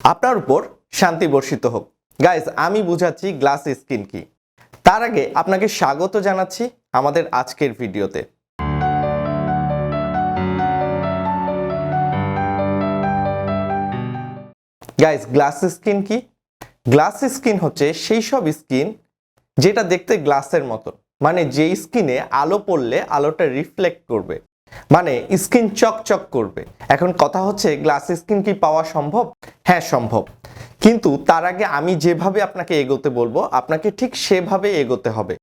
আপনার উপর শান্তি বর্ষিত হোক। গাইস, আমি বুঝাচ্ছি গ্লাস স্কিন কি। তার আগে আপনাকে স্বাগত জানাচ্ছি আমাদের আজকের ভিডিওতে। গাইস, গ্লাস স্কিন কি? গ্লাস স্কিন হচ্ছে সেই সব স্কিন যেটা দেখতে গ্লাসের মতো, মানে যে স্কিনে আলো পড়লে আলোটা রিফ্লেক্ট করবে, মানে স্কিন চকচক করবে। এখন কথা হচ্ছে, গ্লাস স্কিন কি পাওয়া সম্ভব? হ্যাঁ, সম্ভব। কিন্তু তার আগে আমি যেভাবে আপনাকে এগোতে বলবো, আপনাকে ঠিক সেভাবে এগোতে হবে।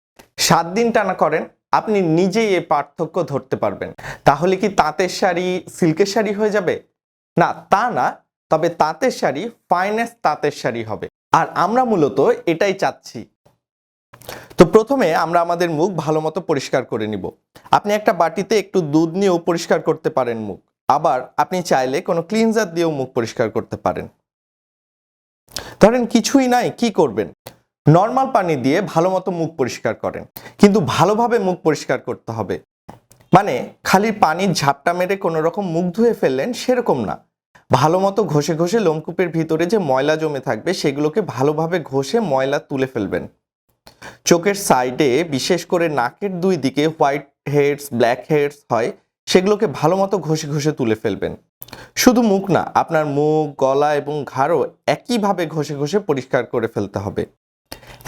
7 দিন টানা করেন, আপনি নিজেই এই পার্থক্য ধরতে পারবেন। তাহলে কি তাঁতের শাড়ি সিল্কের শাড়ি হয়ে যাবে? না, তা না। তবে তাঁতের শাড়ি ফাইনেস্ট তাঁতের শাড়ি হবে। আর আমরা মূলত এটাই চাচ্ছি। তো প্রথমে আমরা আমাদের মুখ ভালো মতো পরিষ্কার করে নিব। আপনি একটা বাটিতে একটু দুধ নিয়েও পরিষ্কার করতে পারেন মুখ। আবার আপনি চাইলে কোনো ক্লিনজার দিয়েও মুখ পরিষ্কার করতে পারেন। ধরেন কিছুই নাই, কি করবেন? নর্মাল পানি দিয়ে ভালো মতো মুখ পরিষ্কার করেন, কিন্তু ভালোভাবে মুখ পরিষ্কার করতে হবে। মানে খালি পানির ঝাপটা মেরে কোনো রকম মুখ ধুয়ে ফেললেন সেরকম না। ভালো মতো ঘষে ঘষে লোমকূপের ভিতরে যে ময়লা জমে থাকবে সেগুলোকে ভালোভাবে ঘষে ময়লা তুলে ফেলবেন। চোখের সাইডে, বিশেষ করে নাকের 2 দিকে হোয়াইট হেডস, ব্ল্যাক হেডস হয়, সেগুলোকে ভালো মতো ঘষে ঘষে তুলে ফেলবেন। শুধু মুখ না, আপনার মুখ, গলা এবং ঘাড়ও একইভাবে ঘষে ঘষে পরিষ্কার করে ফেলতে হবে।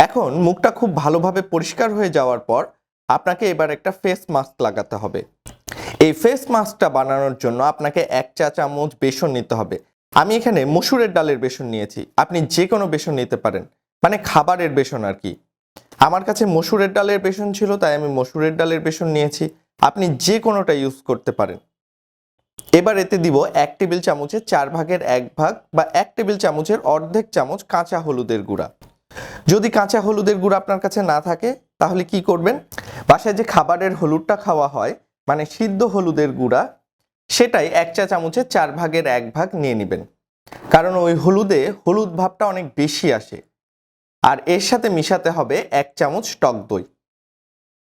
এখন মুখটা খুব ভালোভাবে পরিষ্কার হয়ে যাওয়ার পর আপনাকে এবার একটা ফেস মাস্ক লাগাতে হবে। এই ফেস মাস্কটা বানানোর জন্য আপনাকে 1 চা চামচ বেসন নিতে হবে। আমি এখানে মসুরের ডালের বেসন নিয়েছি, আপনি যে কোনো বেসন নিতে পারেন, মানে খাবারের বেসন আর কি। আমার কাছে মসুরের ডালের বেসন ছিল, তাই আমি মসুরের ডালের বেসন নিয়েছি। আপনি যে কোনোটা ইউজ করতে পারেন। এবার এতে দিব 1 টেবিল চামচের 4 ভাগের 1 ভাগ বা 1 টেবিল চামচের অর্ধেক চামচ কাঁচা হলুদের গুঁড়া। যদি কাঁচা হলুদের গুঁড়া আপনার কাছে না থাকে তাহলে কি করবেন? বাসায় যে খাবারের হলুদটা খাওয়া হয়, মানে সিদ্ধ হলুদের গুঁড়া, সেটাই 1 চা চামচের 4 ভাগের 1 ভাগ নিয়ে নেবেন। কারণ ওই হলুদে হলুদ ভাবটা অনেক বেশি আসে। আর এর সাথে মিশাতে হবে 1 চামচ টক দই।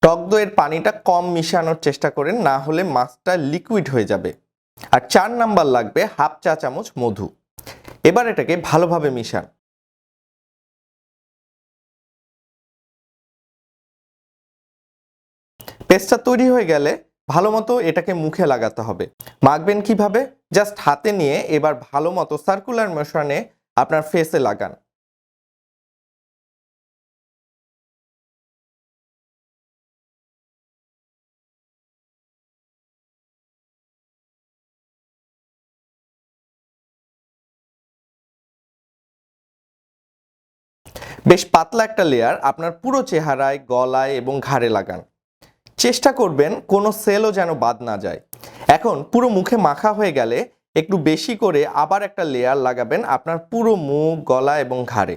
টক দইয়ের পানিটা কম মিশানোর চেষ্টা করেন, না হলে মাছটা লিকুইড হয়ে যাবে। আর 4 নাম্বার লাগবে হাফ চা চামচ মধু। এবার এটাকে ভালোভাবে মিশান। পেস্টটা তৈরি হয়ে গেলে ভালো মতো এটাকে মুখে লাগাতে হবে। মাখবেন কিভাবে? জাস্ট হাতে নিয়ে এবার ভালো মতো সার্কুলার মোশনে আপনার ফেসে লাগান। বেশ পাতলা একটা লেয়ার আপনার পুরো চেহারায়, গলায় এবং ঘাড়ে লাগান। চেষ্টা করবেন কোনো সেলও যেন বাদ না যায়। এখন পুরো মুখে মাখা হয়ে গেলে একটু বেশি করে আবার একটা লেয়ার লাগাবেন আপনার পুরো মুখ, গলা এবং ঘাড়ে।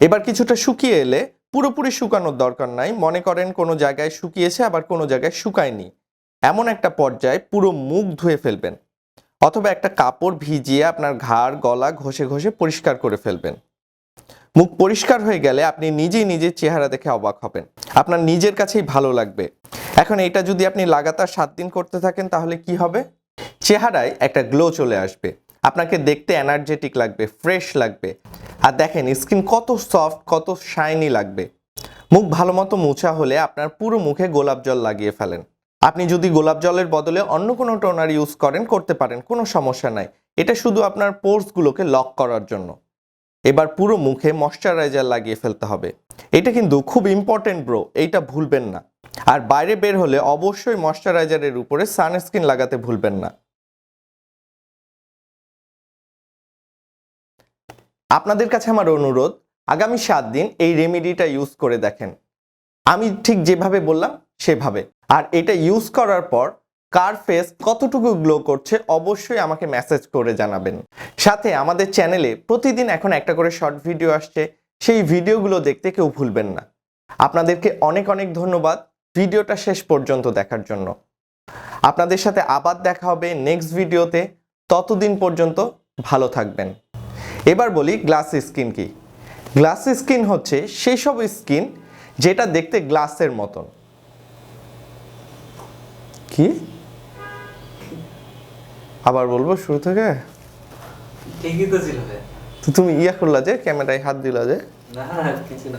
এবার কিছুটা শুকিয়ে এলে, পুরোপুরি শুকানোর দরকার নাই, মনে করেন কোনো জায়গায় শুকিয়েছে আবার কোনো জায়গায় শুকায়নি, এমন একটা পর্যায়ে পুরো মুখ ধুয়ে ফেলবেন। অথবা একটা কাপড় ভিজিয়ে আপনার ঘাড়, গলা ঘষে ঘষে পরিষ্কার করে ফেলবেন। মুখ পরিষ্কার হয়ে গেলে আপনি নিজেই নিজের চেহারা দেখে অবাক হবেন, আপনার নিজের কাছেই ভালো লাগবে। এখন এটা যদি আপনি লাগাতার 7 দিন করতে থাকেন তাহলে কি হবে? চেহারায় একটা গ্লো চলে আসবে, আপনাকে দেখতে এনার্জেটিক লাগবে, ফ্রেশ লাগবে। আর দেখেন স্কিন কত সফট, কত শাইনি লাগবে। মুখ ভালো মতো মোছা হলে আপনার পুরো মুখে গোলাপ জল লাগিয়ে ফেলেন। আপনি যদি গোলাপ জলের বদলে অন্য কোনো টোনার ইউজ করেন, করতে পারেন, কোনো সমস্যা নাই। এটা শুধু আপনার পোরসগুলোকে লক করার জন্য। এবার পুরো মুখে ময়শ্চারাইজার লাগিয়ে ফেলতে হবে। এটা কিন্তু খুব ইম্পর্টেন্ট ব্রো, এইটা ভুলবেন না। আর বাইরে বের হলে অবশ্যই ময়শ্চারাইজারের উপরে সানস্ক্রিন লাগাতে ভুলবেন না। আপনাদের কাছে আমার অনুরোধ, আগামী 7 দিন এই রেমেডিটা ইউজ করে দেখেন, আমি ঠিক যেভাবে বললাম সেভাবে। আর এটা ইউজ করার পর কার ফেস কতটুকু গ্লো করছে অবশ্যই আমাকে মেসেজ করে জানাবেন। সাথে আমাদের চ্যানেলে প্রতিদিন এখন একটা করে শর্ট ভিডিও আসছে, সেই ভিডিওগুলো দেখতে কেউ ভুলবেন না। আপনাদেরকে অনেক অনেক ধন্যবাদ ভিডিওটা শেষ পর্যন্ত দেখার জন্য। আপনাদের সাথে আবার দেখা হবে নেক্সট ভিডিওতে। ততদিন পর্যন্ত ভালো থাকবেন। এবার বলি গ্লাস স্কিন কি। গ্লাস স্কিন হচ্ছে সেই সব স্কিন যেটা দেখতে গ্লাসের মতন। কি আবার বলবো শুরু থেকে? ঠিকই তো ছিল। তো তুমি ইয়া করলা যে, ক্যামেরায় হাত দিলা যে। না কিছু না।